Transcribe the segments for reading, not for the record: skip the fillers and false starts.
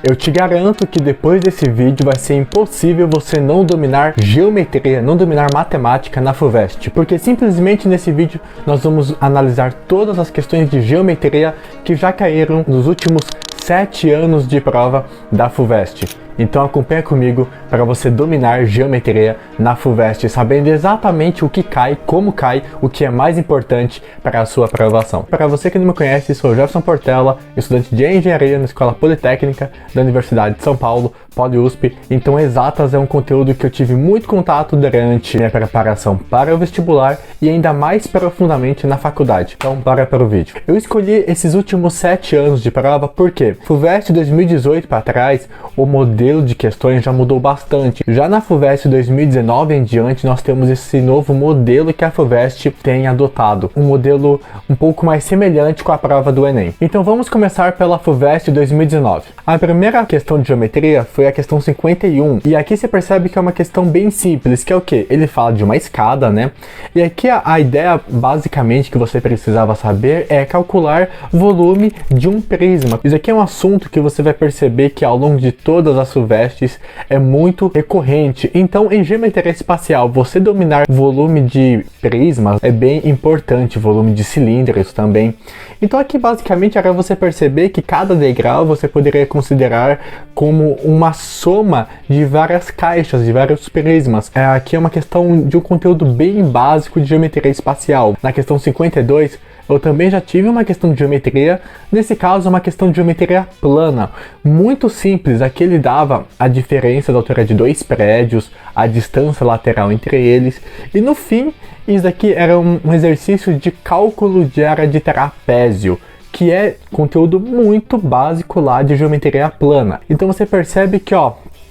Eu te garanto que depois desse vídeo vai ser impossível você não dominar geometria, não dominar matemática na FUVEST, porque simplesmente nesse vídeo nós vamos analisar todas as questões de geometria que já caíram nos últimos 7 anos de prova da FUVEST. Então acompanha comigo para você dominar geometria na FUVEST, sabendo exatamente o que cai, como cai, o que é mais importante para a sua aprovação. Para você que não me conhece, sou Jefferson Portela, estudante de engenharia na Escola Politécnica da Universidade de São Paulo, PoliUSP. Então exatas é um conteúdo que eu tive muito contato durante minha preparação para o vestibular e ainda mais profundamente na faculdade. Então bora para o vídeo. Eu escolhi esses últimos 7 anos de prova porque FUVEST 2018 para trás, o modelo de questões já mudou bastante. Já na FUVEST 2019 em diante, nós temos esse novo modelo que a FUVEST tem adotado. Um modelo um pouco mais semelhante com a prova do Enem. Então vamos começar pela FUVEST 2019. A primeira questão de geometria foi a questão 51. E aqui você percebe que é uma questão bem simples, que é o quê? Ele fala de uma escada, né? E aqui a ideia basicamente que você precisava saber é calcular volume de um prisma. Isso aqui é um assunto que você vai perceber que ao longo de todas as FUVESTs é muito recorrente. Então em geometria espacial você dominar volume de prismas é bem importante, volume de cilindros também. Então aqui basicamente era você perceber que cada degrau você poderia considerar como uma soma de várias caixas, de vários prismas. Aqui é uma questão de um conteúdo bem básico de geometria espacial. Na questão 52 eu também já tive uma questão de geometria, nesse caso uma questão de geometria plana, muito simples. Aqui ele dava a diferença da altura de 2 prédios, a distância lateral entre eles, e no fim, isso aqui era um exercício de cálculo de área de trapézio, que é conteúdo muito básico lá de geometria plana. Então você percebe que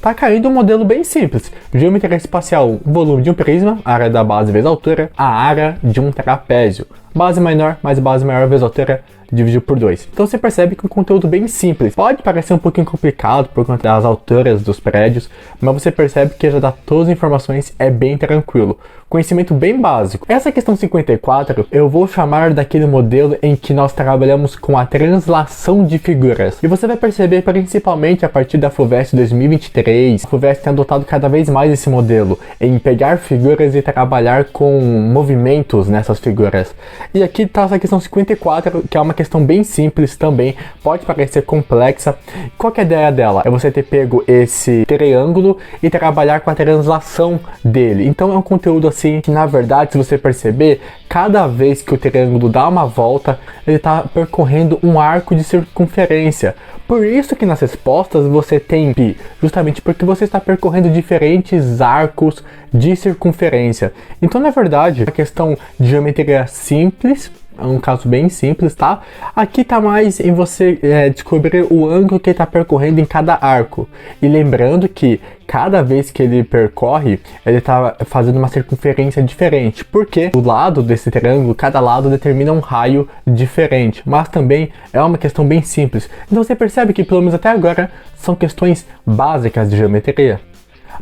tá caindo um modelo bem simples. Geometria espacial, volume de um prisma, área da base vezes a altura, a área de um trapézio. Base menor mais base maior vezes a altura dividido por 2. Então você percebe que é um conteúdo bem simples. Pode parecer um pouquinho complicado por conta das alturas dos prédios, mas você percebe que já dá todas as informações, é bem tranquilo. Conhecimento bem básico. Essa questão 54 eu vou chamar daquele modelo em que nós trabalhamos com a translação de figuras. E você vai perceber principalmente a partir da FUVEST 2023, a FUVEST tem adotado cada vez mais esse modelo, em pegar figuras e trabalhar com movimentos nessas figuras. E aqui está essa questão 54, que é uma questão bem simples também, pode parecer complexa. Qual que é a ideia dela? É você ter pego esse triângulo e trabalhar com a translação dele. Então é um conteúdo assim que, na verdade, se você perceber, cada vez que o triângulo dá uma volta, ele está percorrendo um arco de circunferência. Por isso que nas respostas você tem pi, justamente porque você está percorrendo diferentes arcos de circunferência. Então, na verdade, a questão de geometria simples, é um caso bem simples, tá? Aqui tá mais em você descobrir o ângulo que ele tá percorrendo em cada arco. E lembrando que cada vez que ele percorre, ele tá fazendo uma circunferência diferente. Porque o lado desse triângulo, cada lado determina um raio diferente. Mas também é uma questão bem simples. Então você percebe que pelo menos até agora são questões básicas de geometria.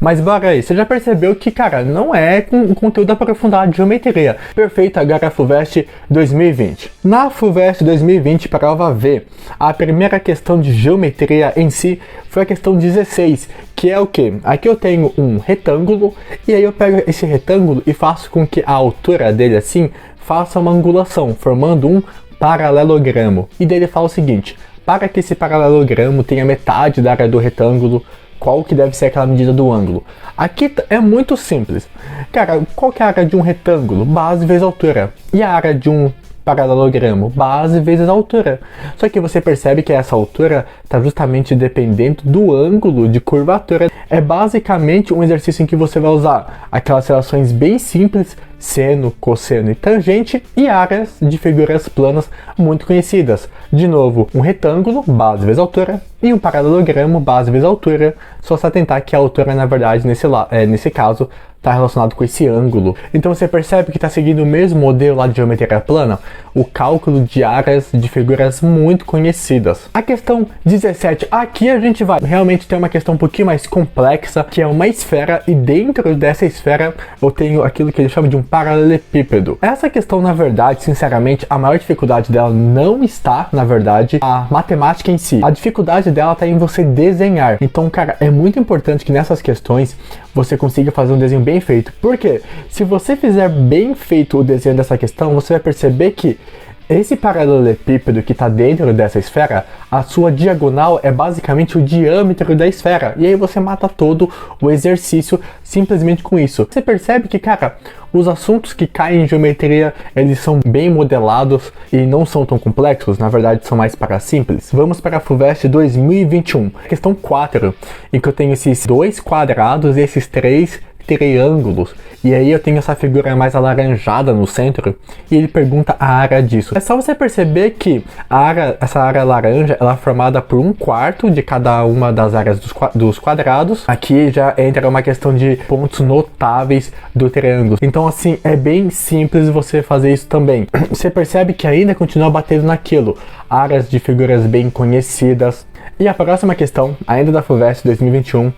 Mas bora aí, você já percebeu que, cara, não é com conteúdo aprofundado de geometria. Perfeito, agora a FUVEST 2020. Na FUVEST 2020, prova V, a primeira questão de geometria em si foi a questão 16, que é o que? Aqui eu tenho um retângulo, e aí eu pego esse retângulo e faço com que a altura dele, assim, faça uma angulação, formando um paralelogramo. E daí ele fala o seguinte: para que esse paralelogramo tenha metade da área do retângulo, qual que deve ser aquela medida do ângulo? Aqui é muito simples. Cara, qual que é a área de um retângulo? Base vezes altura. E a área de um paralelogramo? Base vezes altura. Só que você percebe que essa altura está justamente dependendo do ângulo de curvatura. É basicamente um exercício em que você vai usar aquelas relações bem simples, seno, cosseno e tangente, e áreas de figuras planas muito conhecidas. De novo, um retângulo, base vezes altura, e um paralelogramo, base vezes altura. Só se atentar que a altura, na verdade, nesse caso, está relacionado com esse ângulo. Então você percebe que está seguindo o mesmo modelo lá de geometria plana, o cálculo de áreas de figuras muito conhecidas. A questão 17, aqui a gente vai realmente ter uma questão um pouquinho mais complexa, que é uma esfera, e dentro dessa esfera eu tenho aquilo que eles chamam de um paralelepípedo. Essa questão, na verdade, sinceramente, a maior dificuldade dela não está, na verdade, a matemática em si. A dificuldade dela está em você desenhar. Então, cara, é muito importante que nessas questões você consiga fazer um desenho bem feito. Porque se você fizer bem feito o desenho dessa questão, você vai perceber que esse paralelepípedo que está dentro dessa esfera, a sua diagonal é basicamente o diâmetro da esfera. E aí você mata todo o exercício simplesmente com isso. Você percebe que, cara, os assuntos que caem em geometria, eles são bem modelados e não são tão complexos, na verdade são mais para simples. Vamos para a FUVEST 2021. Questão 4, em que eu tenho esses 2 quadrados e esses 3 triângulos, e aí eu tenho essa figura mais alaranjada no centro, e ele pergunta a área disso. É só você perceber que essa área laranja, ela é formada por 1/4 de cada uma das áreas dos quadrados. Aqui já entra uma questão de pontos notáveis do triângulo. Então assim, é bem simples você fazer isso também. Você percebe que ainda continua batendo naquilo, áreas de figuras bem conhecidas. E a próxima questão, ainda da FUVEST 2021,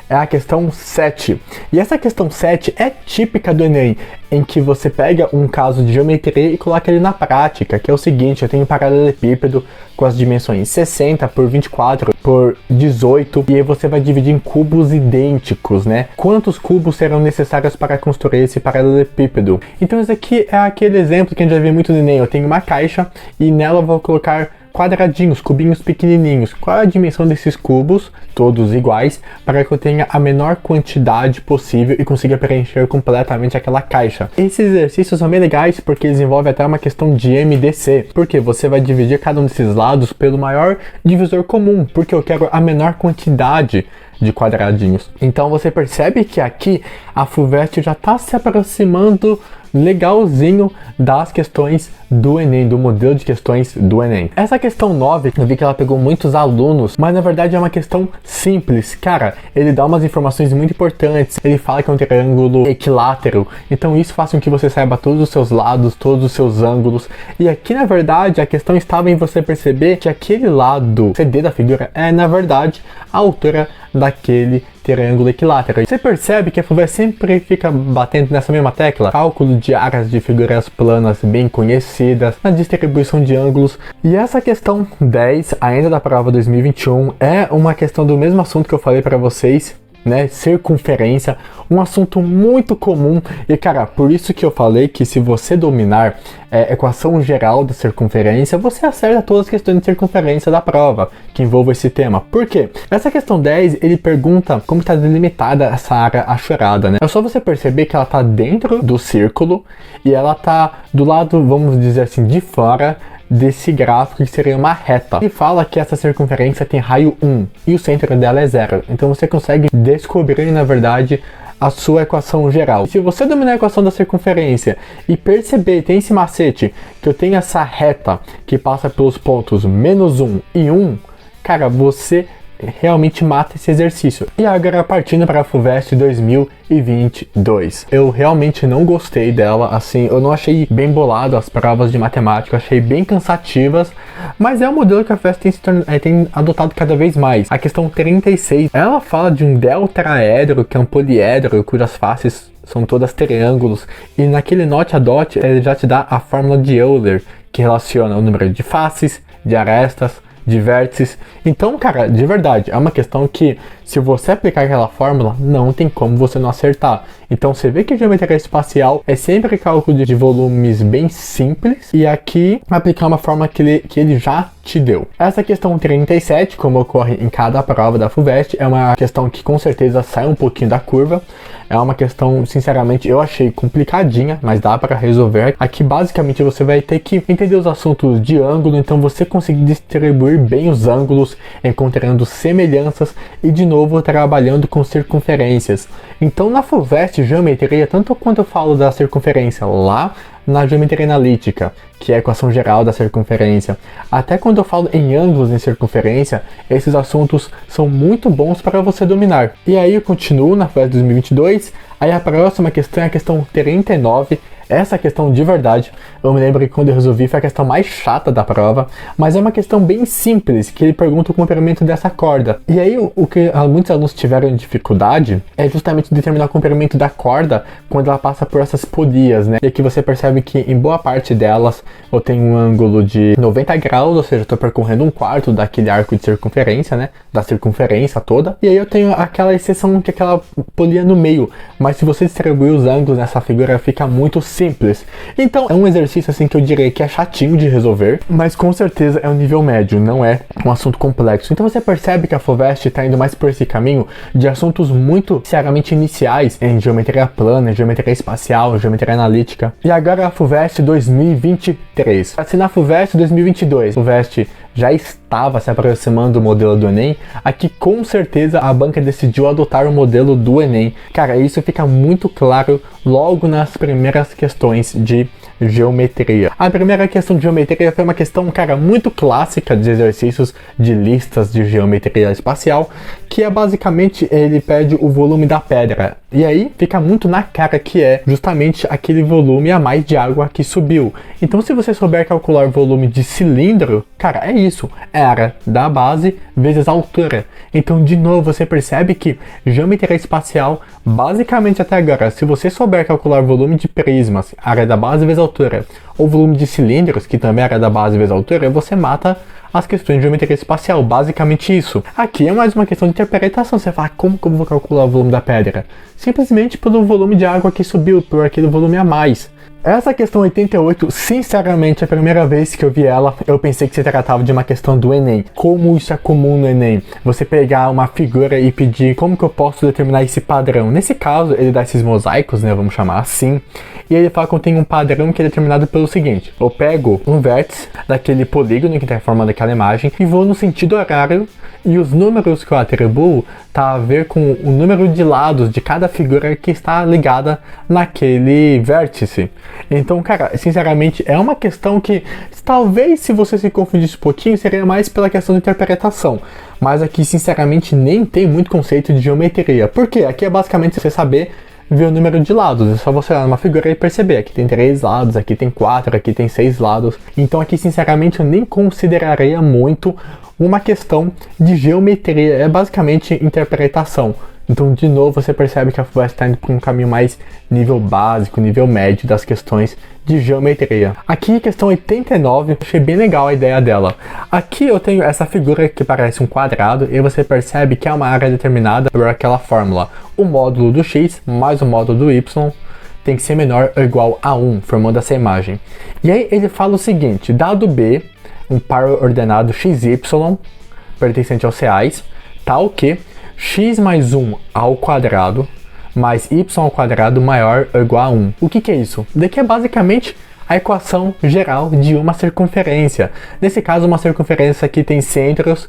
é a questão 7. E essa questão 7 é típica do Enem, em que você pega um caso de geometria e coloca ele na prática, que é o seguinte: eu tenho um paralelepípedo com as dimensões 60 por 24 por 18, e aí você vai dividir em cubos idênticos, né? Quantos cubos serão necessários para construir esse paralelepípedo? Então esse aqui é aquele exemplo que a gente já vê muito no Enem. Eu tenho uma caixa e nela eu vou colocar quadradinhos, cubinhos pequenininhos. Qual é a dimensão desses cubos, todos iguais, para que eu tenha a menor quantidade possível e consiga preencher completamente aquela caixa? Esses exercícios são bem legais porque eles envolvem até uma questão de MDC, porque você vai dividir cada um desses lados pelo maior divisor comum, porque eu quero a menor quantidade de quadradinhos. Então você percebe que aqui a FUVEST já está se aproximando legalzinho das questões do Enem, do modelo de questões do Enem. Essa questão 9, eu vi que ela pegou muitos alunos, mas na verdade é uma questão simples. Cara, ele dá umas informações muito importantes. Ele fala que é um triângulo equilátero, então isso faz com que você saiba todos os seus lados, todos os seus ângulos. E aqui, na verdade, a questão estava em você perceber que aquele lado CD da figura é, na verdade, a altura daquele triângulo equilátero. Você percebe que a FUVEST sempre fica batendo nessa mesma tecla: cálculo de áreas de figuras planas bem conhecidas, na distribuição de ângulos. E essa questão 10, ainda da prova 2021, é uma questão do mesmo assunto que eu falei para vocês, né? Circunferência, um assunto muito comum. E cara, por isso que eu falei que se você dominar a equação geral da circunferência, você acerta todas as questões de circunferência da prova que envolvam esse tema. Por quê? Essa questão 10, ele pergunta como está delimitada essa área achorada, né? É só você perceber que ela está dentro do círculo e ela está do lado, vamos dizer assim, de fora desse gráfico, que seria uma reta. Ele fala que essa circunferência tem raio 1 e o centro dela é 0. Então você consegue descobrir, na verdade, a sua equação geral. E se você dominar a equação da circunferência e perceber, tem esse macete, que eu tenho essa reta que passa pelos pontos -1 e 1, cara, você realmente mata esse exercício. E agora partindo para a FUVEST 2022. Eu realmente não gostei dela, assim, eu não achei bem bolado as provas de matemática, eu achei bem cansativas, mas é um modelo que a FUVEST tem adotado cada vez mais. A questão 36, ela fala de um deltaedro, que é um poliedro, cujas faces são todas triângulos, e naquele note a dot ele já te dá a fórmula de Euler, que relaciona o número de faces, de arestas, de vértices. Então, cara, de verdade, é uma questão que, se você aplicar aquela fórmula, não tem como você não acertar. Então, você vê que a geometria espacial é sempre cálculo de volumes bem simples, e aqui aplicar uma fórmula que ele já te deu. Essa questão 37, como ocorre em cada prova da FUVEST, é uma questão que com certeza sai um pouquinho da curva. É uma questão, sinceramente, eu achei complicadinha, mas dá para resolver. Aqui, basicamente, você vai ter que entender os assuntos de ângulo, então você conseguir distribuir bem os ângulos, encontrando semelhanças e, de novo, trabalhando com circunferências. Então, na FUVEST, geometria, tanto quanto eu falo da circunferência lá na geometria analítica, que é a equação geral da circunferência. Até quando eu falo em ângulos em circunferência, esses assuntos são muito bons para você dominar. E aí eu continuo na FUVEST 2022, aí a próxima questão é a questão 39. Essa questão de verdade, eu me lembro que quando eu resolvi foi a questão mais chata da prova, mas é uma questão bem simples, que ele pergunta o comprimento dessa corda. E aí o que muitos alunos tiveram dificuldade é justamente determinar o comprimento da corda quando ela passa por essas polias, né? E aqui você percebe que em boa parte delas eu tenho um ângulo de 90 graus, ou seja, eu estou percorrendo um quarto daquele arco de circunferência, né? Da circunferência toda. E aí eu tenho aquela exceção que é aquela polia no meio, mas se você distribuir os ângulos nessa figura fica muito simples. Então é um exercício assim que eu diria que é chatinho de resolver, mas com certeza é um nível médio, não é um assunto complexo. Então você percebe que a FUVEST está indo mais por esse caminho de assuntos muito seriamente iniciais em geometria plana, geometria espacial, geometria analítica. E agora a FUVEST 2023. Assim, na FUVEST 2022, a FUVEST já estava se aproximando do modelo do Enem, aqui com certeza a banca decidiu adotar o modelo do Enem. Cara, isso fica muito claro logo nas primeiras questões de geometria. A primeira questão de geometria foi uma questão, cara, muito clássica de exercícios de listas de geometria espacial, que é basicamente, ele pede o volume da pedra. E aí fica muito na cara que é justamente aquele volume a mais de água que subiu. Então se você souber calcular o volume de cilindro, cara, é isso, é a área da base vezes a altura. Então de novo você percebe que geometria espacial, basicamente até agora, se você souber calcular o volume de prismas, área da base vezes a altura, ou volume de cilindros, que também é área da base vezes a altura, você mata as questões de geometria espacial, basicamente isso. Aqui é mais uma questão de interpretação, você fala, como que eu vou calcular o volume da pedra? Simplesmente pelo volume de água que subiu, por aquele volume a mais. Essa questão 88, sinceramente, a primeira vez que eu vi ela, eu pensei que se tratava de uma questão do Enem. Como isso é comum no Enem? Você pegar uma figura e pedir como que eu posso determinar esse padrão. Nesse caso, ele dá esses mosaicos, né, vamos chamar assim, e ele fala que eu tenho um padrão que é determinado pelo seguinte: eu pego um vértice daquele polígono que está formando aquela imagem e vou no sentido horário, e os números que eu atribuo tá a ver com o número de lados de cada figura que está ligada naquele vértice. Então, cara, sinceramente, é uma questão que talvez se você se confundisse um pouquinho, seria mais pela questão de interpretação. Mas aqui, sinceramente, nem tem muito conceito de geometria. Por quê? Aqui é basicamente você saber ver o número de lados. É só você olhar numa figura e perceber. Aqui tem 3 lados, aqui tem 4, aqui tem 6 lados. Então aqui, sinceramente, eu nem consideraria muito uma questão de geometria. É basicamente interpretação. Então, de novo, você percebe que a FUVEST está indo para um caminho mais nível básico, nível médio das questões de geometria. Aqui, questão 89, achei bem legal a ideia dela. Aqui eu tenho essa figura que parece um quadrado e você percebe que é uma área determinada por aquela fórmula. O módulo do x mais o módulo do y tem que ser menor ou igual a 1, formando essa imagem. E aí ele fala o seguinte: dado B, um par ordenado xy pertencente aos reais, tal que x mais 1 ao quadrado mais y ao quadrado maior ou igual a 1. O que é isso? Daqui é basicamente a equação geral de uma circunferência. Nesse caso, uma circunferência que tem centros,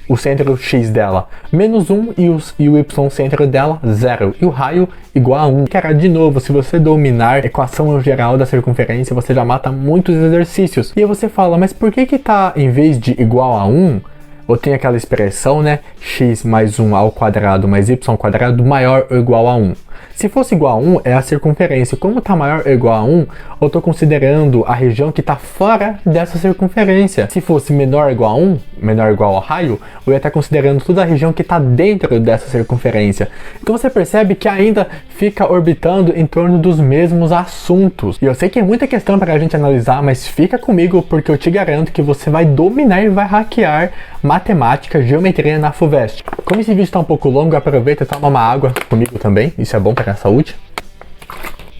o centro x dela menos 1 e o y centro dela 0. E o raio igual a 1. Cara, de novo, se você dominar a equação geral da circunferência, você já mata muitos exercícios. E aí você fala, mas por que tá, em vez de igual a 1, ou tem aquela expressão, né, x mais 1 ao quadrado mais y ao quadrado maior ou igual a 1. Se fosse igual a 1, é a circunferência. Como está maior ou igual a 1, eu estou considerando a região que está fora dessa circunferência. Se fosse menor ou igual a 1, menor ou igual ao raio, eu ia estar considerando toda a região que está dentro dessa circunferência. Então você percebe que ainda fica orbitando em torno dos mesmos assuntos. E eu sei que é muita questão para a gente analisar, mas fica comigo porque eu te garanto que você vai dominar e vai hackear matemática, geometria na FUVEST. Como esse vídeo está um pouco longo, aproveita e toma uma água comigo também, isso é bom para a saúde.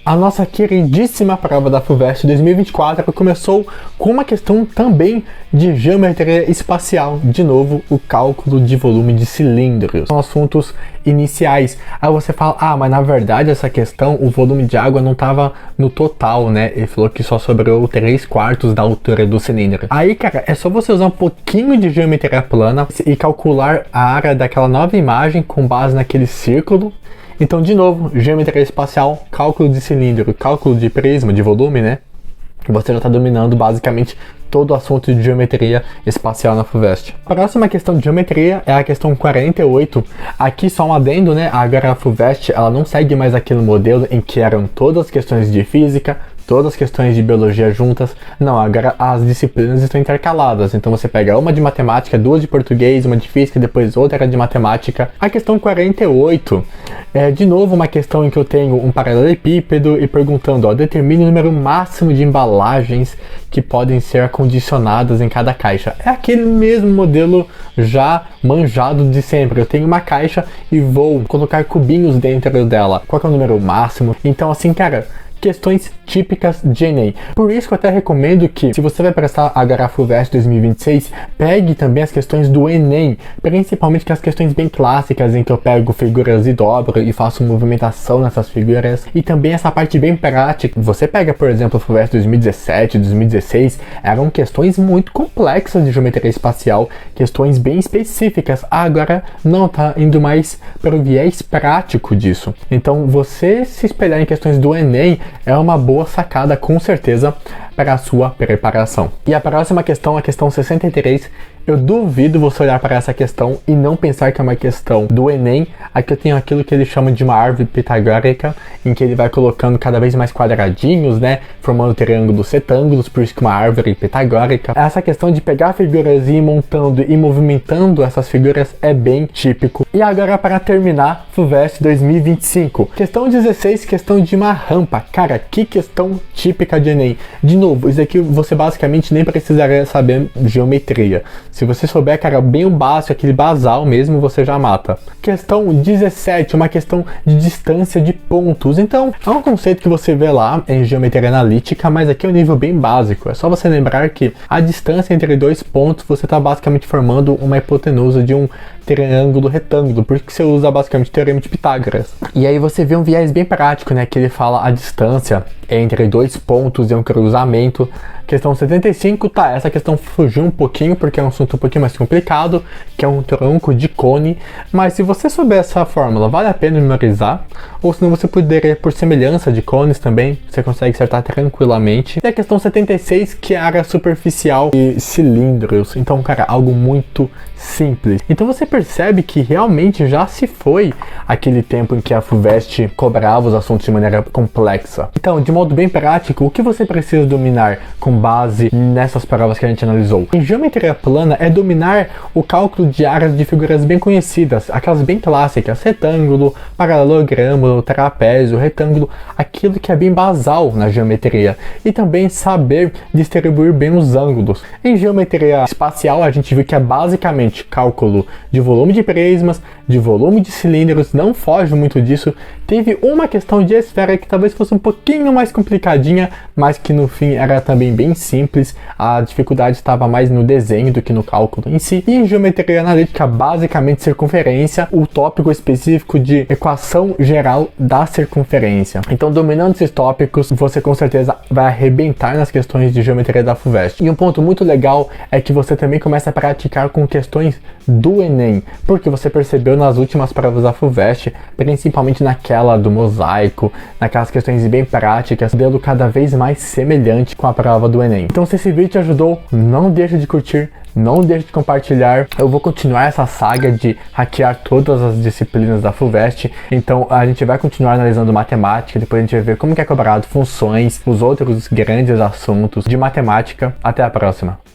A nossa queridíssima prova da FUVEST 2024 começou com uma questão também de geometria espacial. De novo, o cálculo de volume de cilindros. São assuntos iniciais. Aí você fala, mas na verdade essa questão, o volume de água não estava no total, né? Ele falou que só sobrou 3/4 da altura do cilindro. Aí, cara, é só você usar um pouquinho de geometria plana e calcular a área daquela nova imagem com base naquele círculo. Então, de novo, geometria espacial, cálculo de cilindro, cálculo de prisma, de volume, né? você já está dominando basicamente todo o assunto de geometria espacial na FUVEST. A próxima questão de geometria é a questão 48. Aqui só um adendo, né? Agora a FUVEST, ela não segue mais aquele modelo em que eram todas as questões de física, todas as questões de biologia juntas. Não, agora as disciplinas estão intercaladas. Então você pega uma de matemática, duas de português, uma de física, depois outra de matemática. A questão 48 é de novo uma questão em que eu tenho um paralelepípedo e perguntando, ó, determine o número máximo de embalagens que podem ser acondicionadas em cada caixa. É aquele mesmo modelo já manjado de sempre. Eu tenho uma caixa e vou colocar cubinhos dentro dela. Qual que é o número máximo? Então assim, cara, questões típicas de Enem. Por isso que eu até recomendo que, se você vai prestar agora a FUVEST 2026, pegue também as questões do Enem, principalmente as questões bem clássicas, em que eu pego figuras e dobro e faço movimentação nessas figuras, e também essa parte bem prática. Você pega, por exemplo, a FUVEST 2017, 2016, eram questões muito complexas de geometria espacial, questões bem específicas. Agora não, tá indo mais para o viés prático disso. Então, você se espelhar em questões do Enem é uma boa sacada, com certeza, para a sua preparação. E a próxima questão, a questão 63, eu duvido você olhar para essa questão e não pensar que é uma questão do Enem. Aqui eu tenho aquilo que ele chama de uma árvore pitagórica, em que ele vai colocando cada vez mais quadradinhos, né, formando triângulos, retângulos, por isso que uma árvore pitagórica. Essa questão de pegar figuras e ir montando e movimentando essas figuras é bem típico. E agora, para terminar, FUVEST 2025. Questão 16, questão de uma rampa. Cara, que questão típica de Enem. De novo, isso aqui você basicamente nem precisaria saber geometria. Se você souber, cara, bem o básico, aquele basal mesmo, você já mata. Questão 17, uma questão de distância de pontos. Então, é um conceito que você vê lá em geometria analítica, mas aqui é um nível bem básico. É só você lembrar que a distância entre dois pontos, você está basicamente formando uma hipotenusa de um triângulo retângulo, porque você usa basicamente o teorema de Pitágoras. E aí você vê um viés bem prático, né, que ele fala a distância entre dois pontos e um cruzamento. Questão 75, tá, essa questão fugiu um pouquinho, porque é um assunto um pouquinho mais complicado, que é um tronco de cone, mas se você souber essa fórmula, vale a pena memorizar, ou senão você poderia, por semelhança de cones também, você consegue acertar tranquilamente. E a questão 76, que é a área superficial de cilindros, então, cara, algo muito simples. Então você percebe que realmente já se foi aquele tempo em que a FUVEST cobrava os assuntos de maneira complexa. Então, de modo bem prático, o que você precisa dominar com base nessas provas que a gente analisou? Em geometria plana é dominar o cálculo de áreas de figuras bem conhecidas, aquelas bem clássicas, retângulo, paralelogramo, trapézio, retângulo, aquilo que é bem basal na geometria, e também saber distribuir bem os ângulos. Em geometria espacial a gente viu que é basicamente cálculo de volume de prismas, de volume de cilindros, não foge muito disso. Teve uma questão de esfera que talvez fosse um pouquinho mais complicadinha, mas que no fim era também bem simples. A dificuldade estava mais no desenho do que no cálculo em si. E em geometria analítica, basicamente circunferência, o tópico específico de equação geral da circunferência. Então, dominando esses tópicos, você com certeza vai arrebentar nas questões de geometria da FUVEST. E um ponto muito legal é que você também começa a praticar com questões do Enem, porque você percebeu nas últimas provas da FUVEST, principalmente naquela do mosaico, naquelas questões bem práticas, dando cada vez mais semelhante com a prova do Enem. Então, se esse vídeo te ajudou, não deixe de curtir, não deixe de compartilhar. Eu vou continuar essa saga de hackear todas as disciplinas da FUVEST, então a gente vai continuar analisando matemática, depois a gente vai ver como que é cobrado funções, os outros grandes assuntos de matemática. Até a próxima!